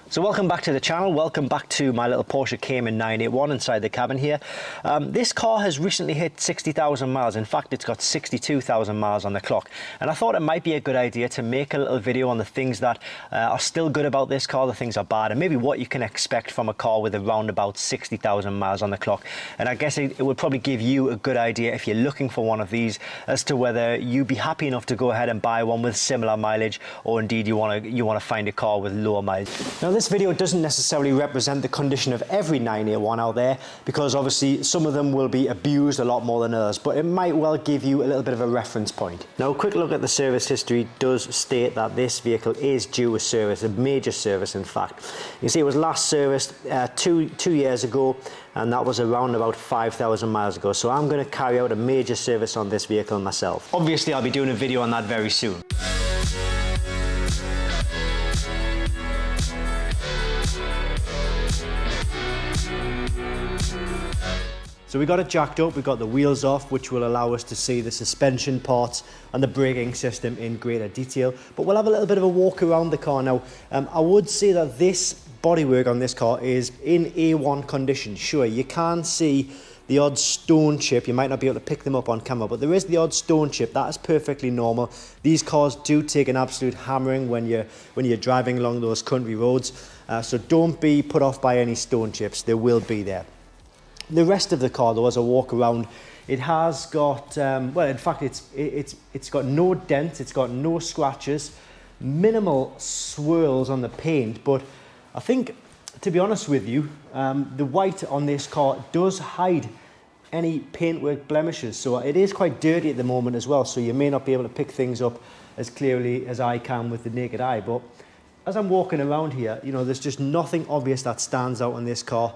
So welcome back to the channel, welcome back to my little Porsche Cayman 981 inside the cabin here. This car has recently hit 60,000 miles, in fact it's got 62,000 miles on the clock, and I thought it might be a good idea to make a little video on the things that are still good about this car, the things that are bad, and maybe what you can expect from a car with around about 60,000 miles on the clock. And I guess it would probably give you a good idea if you're looking for one of these as to whether you'd be happy enough to go ahead and buy one with similar mileage, or indeed you want to find a car with lower mileage. Now this video doesn't necessarily represent the condition of every 981 out there, because obviously some of them will be abused a lot more than others, but it might well give you a little bit of a reference point. Now a quick look at the service history does state that this vehicle is due a service, a major service in fact. You can see it was last serviced two years ago, and that was around about 5,000 miles ago, so I'm going to carry out a major service on this vehicle myself. Obviously I'll be doing a video on that very soon. So we got it jacked up, we got the wheels off, which will allow us to see the suspension parts and the braking system in greater detail. But we'll have a little bit of a walk around the car now. I would say that this bodywork on this car is in A1 condition. Sure, you can see the odd stone chip. You might not be able to pick them up on camera, but there is the odd stone chip. That is perfectly normal. These cars do take an absolute hammering when you're driving along those country roads. So don't be put off by any stone chips. They will be there. The rest of the car, though, as I walk around, it has got, well, in fact, it's got no dents, it's got no scratches, minimal swirls on the paint, but I think, to be honest with you, the white on this car does hide any paintwork blemishes, so it is quite dirty at the moment as well, so you may not be able to pick things up as clearly as I can with the naked eye, but as I'm walking around here, you know, there's just nothing obvious that stands out on this car.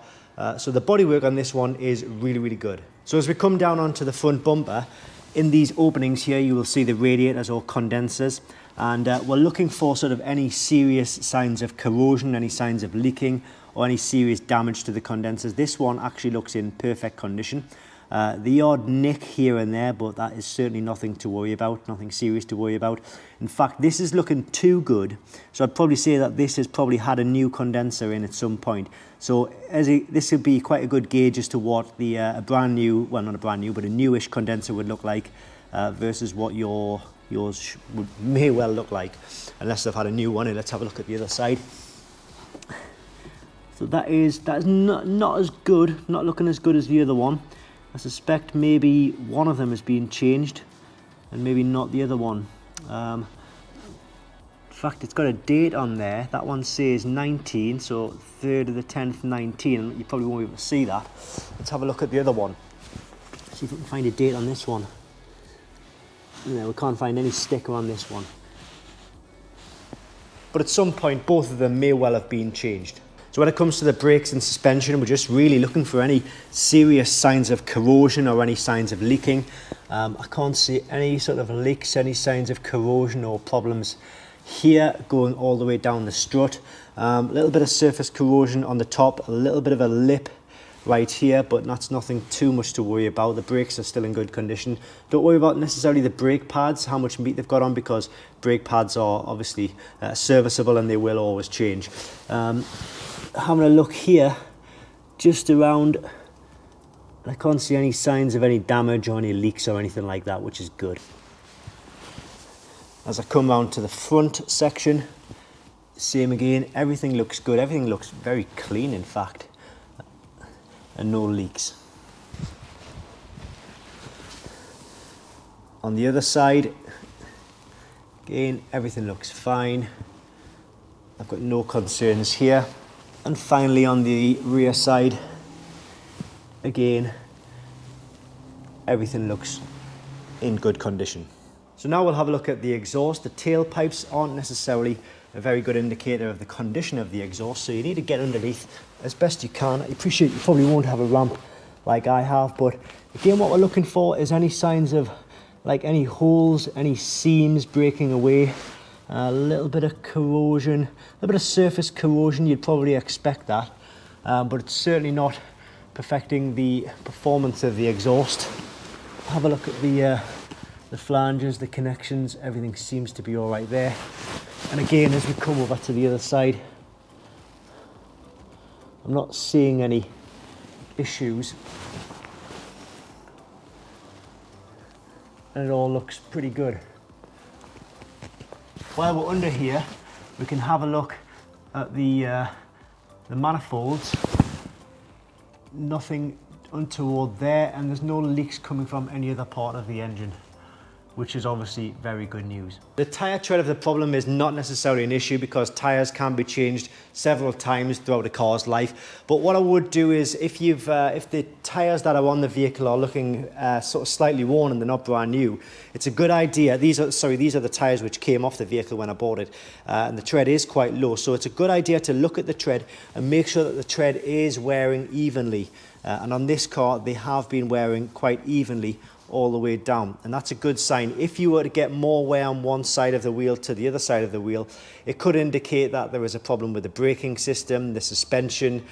So the bodywork on this one is really, really good. So as we come down onto the front bumper, in these openings here, you will see the radiators or condensers. And we're looking for sort of any serious signs of corrosion, any signs of leaking, or any serious damage to the condensers. This one actually looks in perfect condition. The odd nick here and there, but that is certainly nothing to worry about, nothing serious to worry about. In fact, this is looking too good, so I'd probably say that this has probably had a new condenser in at some point. So this would be quite a good gauge as to what the a brand new, well not a brand new, but a newish condenser would look like versus what yours may well look like, unless they've had a new one. And let's have a look at the other side. So that is not as good, not looking as good as the other one. I suspect maybe one of them has been changed and maybe not the other one. In fact, it's got a date on there. That one says 19, so 3rd of the 10th, 19. You probably won't be able to see that. Let's have a look at the other one. See if we can find a date on this one. No, we can't find any sticker on this one. But at some point, both of them may well have been changed. So when it comes to the brakes and suspension, we're just really looking for any serious signs of corrosion or any signs of leaking. I can't see any sort of leaks, any signs of corrosion or problems here going all the way down the strut. A little bit of surface corrosion on the top, a little bit of a lip right here, but that's nothing too much to worry about. The brakes are still in good condition. Don't worry about necessarily the brake pads, how much meat they've got on, because brake pads are obviously serviceable and they will always change. Having a look here, just around, I can't see any signs of any damage or any leaks or anything like that, which is good. As I come round to the front section, same again, everything looks good, everything looks very clean in fact, and no leaks. On the other side, again, everything looks fine. I've got no concerns here. And finally on the rear side, again, everything looks in good condition. So now we'll have a look at the exhaust. The tailpipes aren't necessarily a very good indicator of the condition of the exhaust, so you need to get underneath as best you can. I appreciate you probably won't have a ramp like I have, but again, what we're looking for is any signs of like any holes, any seams breaking away. A little bit of corrosion, a little bit of surface corrosion, you'd probably expect that, but it's certainly not perfecting the performance of the exhaust. Have a look at the flanges, the connections, everything seems to be all right there. And again, as we come over to the other side, I'm not seeing any issues. And it all looks pretty good. While we're under here, we can have a look at the manifolds. Nothing untoward there, and there's no leaks coming from any other part of the engine, which is obviously very good news. The tyre tread of the problem is not necessarily an issue because tyres can be changed several times throughout a car's life. But what I would do is, if the tyres that are on the vehicle are looking sort of slightly worn and they're not brand new, it's a good idea. These are the tyres which came off the vehicle when I bought it, and the tread is quite low. So it's a good idea to look at the tread and make sure that the tread is wearing evenly. And on this car, they have been wearing quite evenly all the way down, and that's a good sign. If you were to get more wear on one side of the wheel to the other side of the wheel, it could indicate that there is a problem with the braking system, the suspension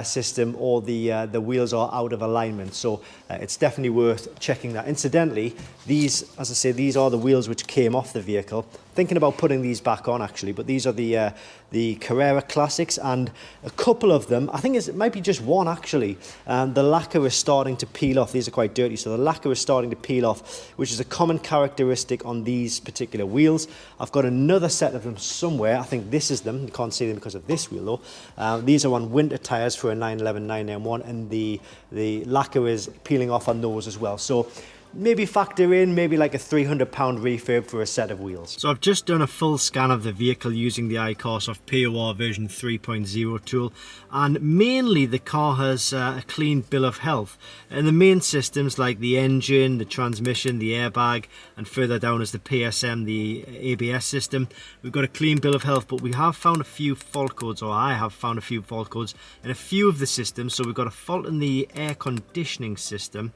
system, or the wheels are out of alignment. So it's definitely worth checking that. Incidentally, these, as I say, these are the wheels which came off the vehicle. Thinking about putting these back on actually, but these are the Carrera Classics, and a couple of them, I think it might be just one actually, the lacquer is starting to peel off. These are quite dirty, so the lacquer is starting to peel off, which is a common characteristic on these particular wheels. I've got another set of them somewhere. I think this is them. You can't see them because of this wheel though. These are on winter tyres for a 911 991, and the lacquer is peeling off on those as well. So maybe factor in maybe like a £300 refurb for a set of wheels. So I've just done a full scan of the vehicle using the iCarsoft POR version 3.0 tool, and mainly the car has a clean bill of health. And the main systems like the engine, the transmission, the airbag, and further down is the PSM, the ABS system. We've got a clean bill of health, but we have found a few fault codes, or I have found a few fault codes in a few of the systems. So we've got a fault in the air conditioning system,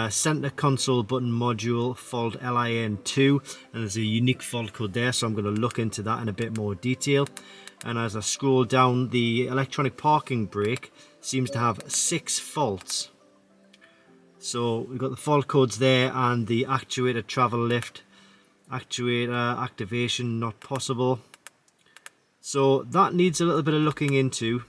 center console button module fault LIN2, and there's a unique fault code there, so I'm going to look into that in a bit more detail. And as I scroll down, the electronic parking brake seems to have 6 faults. So we've got the fault codes there, and the actuator travel lift, actuator activation not possible. So that needs a little bit of looking into,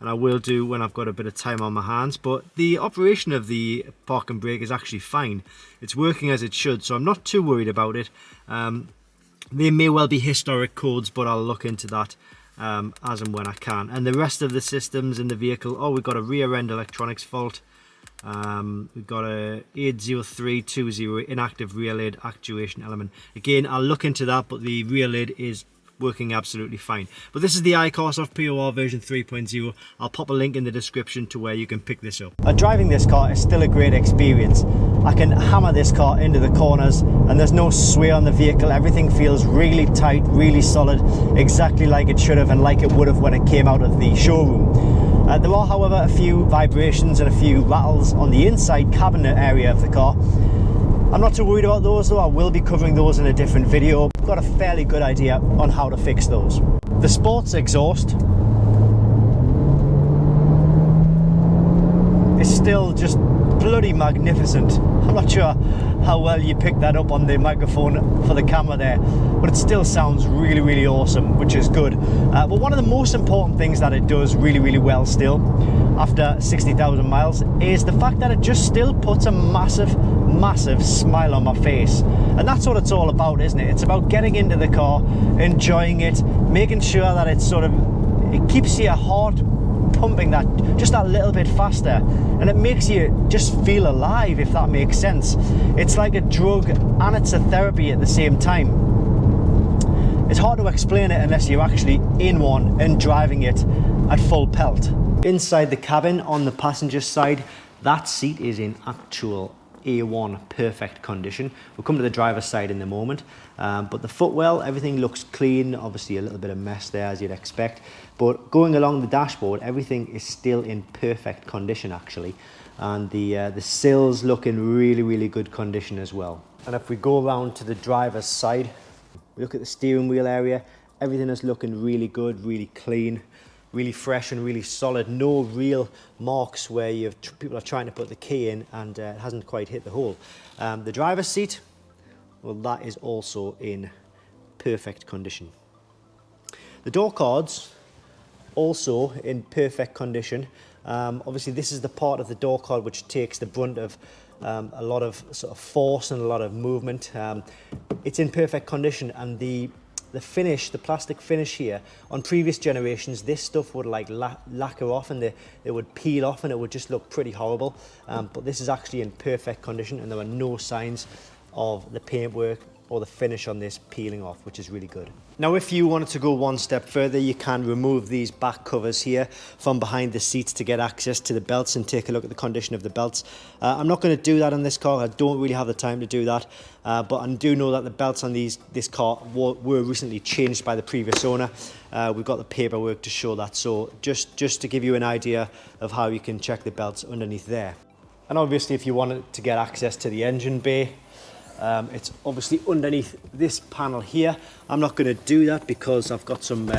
and I will do when I've got a bit of time on my hands. But the operation of the parking brake is actually fine. It's working as it should, so I'm not too worried about it. There may well be historic codes, but I'll look into that as and when I can. And the rest of the systems in the vehicle, we've got a rear end electronics fault. We've got a 80320 inactive rear lid actuation element. Again, I'll look into that, but the rear lid is working absolutely fine. But this is the iCarsoft POR version 3.0. I'll pop a link in the description to where you can pick this up. Driving this car is still a great experience. I can hammer this car into the corners and there's no sway on the vehicle. Everything feels really tight, really solid, exactly like it should have and like it would have when it came out of the showroom. There are, however, a few vibrations and a few rattles on the inside cabinet area of the car. I'm not too worried about those though. I will be covering those in a different video. I've got a fairly good idea on how to fix those. The sports exhaust is still just bloody magnificent. I'm not sure how well you picked that up on the microphone for the camera there, but it still sounds really, really awesome, which is good. But one of the most important things that it does really, really well still, after 60,000 miles, is the fact that it just still puts a massive smile on my face. And that's what it's all about, isn't it? It's about getting into the car, enjoying it, making sure that it's it keeps your heart pumping that just that little bit faster, and it makes you just feel alive, if that makes sense. It's like a drug and it's a therapy at the same time. It's hard to explain it unless you're actually in one and driving it at full pelt. Inside the cabin on the passenger side, that seat is in actual A1 perfect condition. We'll come to the driver's side in a moment, but the footwell, everything looks clean. Obviously a little bit of mess there as you'd expect, but going along the dashboard, everything is still in perfect condition actually, and the sills look in really, really good condition as well. And if we go around to the driver's side, we look at the steering wheel area, everything is looking really good, really clean, really fresh and really solid. No real marks where people are trying to put the key in and it hasn't quite hit the hole. The driver's seat, well, that is also in perfect condition. The door cards also in perfect condition. Obviously this is the part of the door card which takes the brunt of a lot of sort of force and a lot of movement. It's in perfect condition, and the finish, the plastic finish here, on previous generations, this stuff would like lacquer off and it would peel off and it would just look pretty horrible. But this is actually in perfect condition, and there are no signs of the paintwork or the finish on this peeling off, which is really good. Now, if you wanted to go one step further, you can remove these back covers here from behind the seats to get access to the belts and take a look at the condition of the belts. I'm not going to do that on this car. I don't really have the time to do that, but I do know that the belts on this car were recently changed by the previous owner. We've got the paperwork to show that, so just to give you an idea of how you can check the belts underneath there. And obviously, if you wanted to get access to the engine bay, it's obviously underneath this panel here. I'm not going to do that because I've got some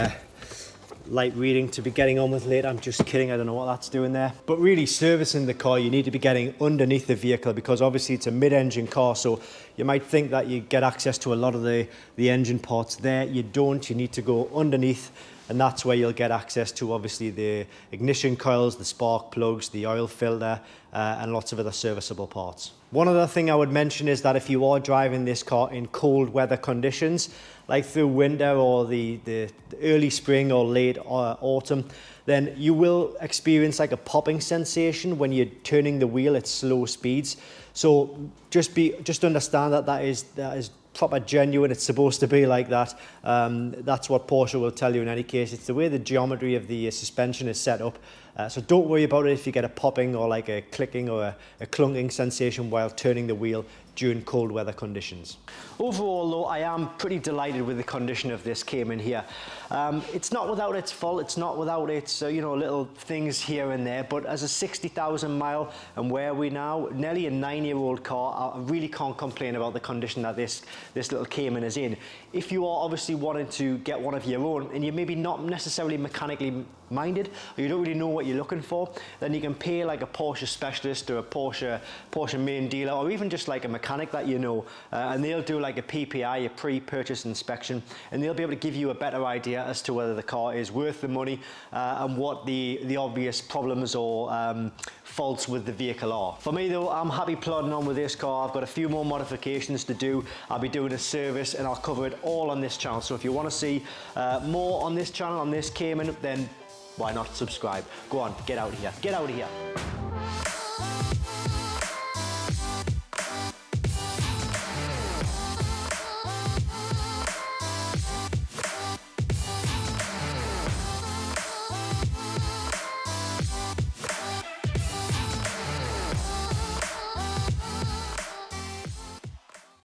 light reading to be getting on with later. I'm just kidding, I don't know what that's doing there. But really, servicing the car, you need to be getting underneath the vehicle, because obviously it's a mid-engine car, so you might think that you get access to a lot of the engine parts there. You don't. You need to go underneath, and that's where you'll get access to obviously the ignition coils, the spark plugs, the oil filter, and lots of other serviceable parts. One other thing I would mention is that if you are driving this car in cold weather conditions, like through winter or the early spring or late autumn, then you will experience like a popping sensation when you're turning the wheel at slow speeds. So just understand that is proper genuine. It's supposed to be like that. That's what Porsche will tell you in any case. It's the way the geometry of the suspension is set up. So don't worry about it if you get a popping or like a clicking or a clunking sensation while turning the wheel during cold weather conditions. Overall though, I am pretty delighted with the condition of this Cayman here. It's not without its fault, it's not without its little things here and there, but as a 60,000 mile, and where are we now, nearly a 9-year-old car, I really can't complain about the condition that this little Cayman is in. If you are obviously wanting to get one of your own, and you're maybe not necessarily mechanically minded, or you don't really know what you're looking for, then you can pay like a Porsche specialist or a Porsche main dealer, or even just like a mechanic that you know, and they'll do like a PPI, a pre-purchase inspection, and they'll be able to give you a better idea as to whether the car is worth the money and what the obvious problems or faults with the vehicle are. For me though, I'm happy plodding on with this car. I've got a few more modifications to do. I'll be doing a service and I'll cover it all on this channel. So if you want to see more on this channel, on this Cayman, then why not subscribe? Go on, get out of here. Get out of here.